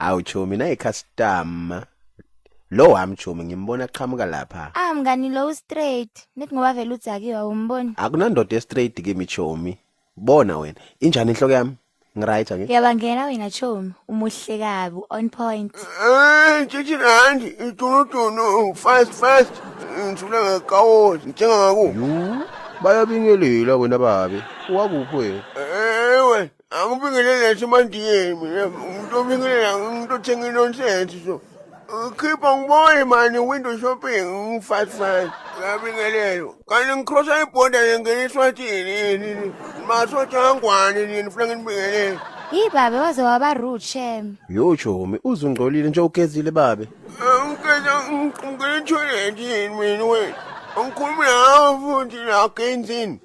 Awuchomi na icustomer. Lo wami chomi ngimbona qhamuka lapha. Mngani lo straight. Nithi ngoba vele udzakiwa umboni. Akunandoda straight ke michomi. Bona wena, injani inhloko yami? Ngiright ake. Ngiyabangena wena chomi, umuhle kabi, on point. Chichi randi, ituno, fast. Ngithula ngekawozi, ngithenga ngako. Yu, bayabingelela wena babe. Wakuphi wena? Ewe, angibingelela esemandiyeni mina. Umuntu obingelela umuntu othenga nonsense so. Khipha ngibone mani window shopping fast. Ngiyabingelela. Kanti ngicrossa ibhoda ngene eSwatini. Masojangwane nini funa ngibingelela. Babe waze waba rude shem. Yo chomi, uzungcolile nje ugezile babe. Ngene toilet yini mina wena. Angikhuluma nawe futhi la genzini.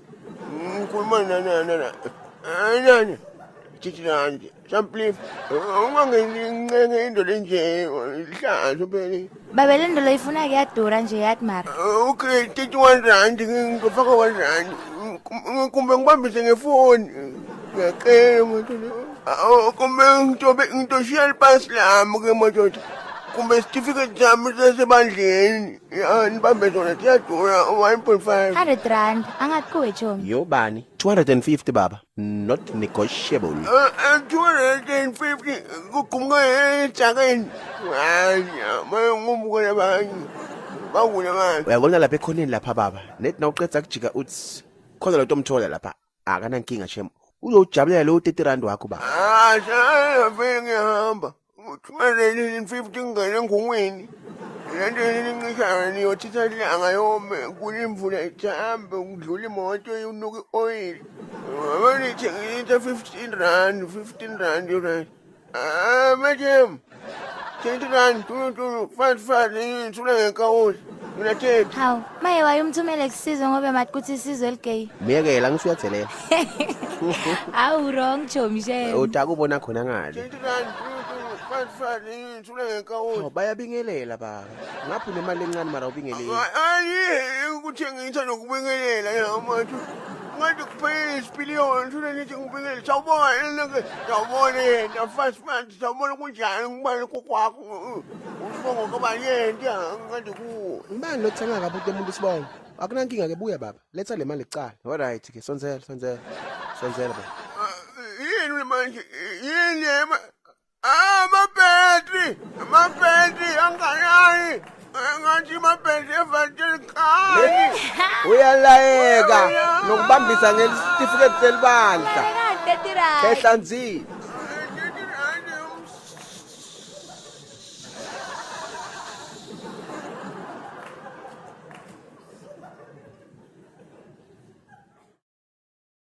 Ngikhuluma nana. Chichi randi. Samplif. Ungangenge into lenje ihlazo phela. Babe le ndolo ifuna kuyadura nje yathi mara. Okay, 31 rand ngifaka 1 rand. Kumbe ngibambise ngefoni. Ngiyacela manje. Kumbe ngitoshiya lipass lami ke manje. Kumbe certificate sami sasebandleni. Nibambe zona siyadura 1.5. 100 rand, angathi kuwe chomi. Yo bani? 250 baba. Not negotiable. 250 kukumka ejakeni. Hayi, ngumbuka abanye. Banguna ngani? Uyabona lapha ekhoneni lapha baba. Nethi na uqedza kujika uthi khona lo ntomthola lapha. Akana nkinga shem. Uzojabulela lo 30 rand wakho baba. Shaya vele ngiyahamba. 250 ngene ngungweni. Lento eningishayo niyothitha ilanga yome kulimvula ihambe ukudlula imoto yonuka oil. Abani thengisa 15 rand right. Madam. 20 rand tu fast ngithula ngekawozi. Ngiyathetha. Hawu, maye wayumthumela kusizwe ngoba mathi kuthi isizwe eligay. Miyekela ngisuyathelela. Awu wrong chomi shem. Utakubona khona ngale. 20 rand fast ngithula ngekawozi. Bayabingelela baba. Ngaphi nemali encane mara ubingelela. Hayi, ukuthengisa nokubingelela yamathu. Ngathi kuphela isipiliyoni thula nithi ngibingelela. Sawubona yena fast sawubona kunjani ngibale kokwakho. Usibongo kabanyenti ngathi ku. Ngibani lothenga kabi umuntu sibonga. Akunankinga ke buya baba. Letha le mali ecala. Alright ke sonzela baba. Yini manje? Yini ema? Amabhedri angayani. Ngathi amabhedri evatele khaya. Uyalayeka nokubambisa ngesitifiketi selibandla. Ngeke 30 rand. Ehlanzini.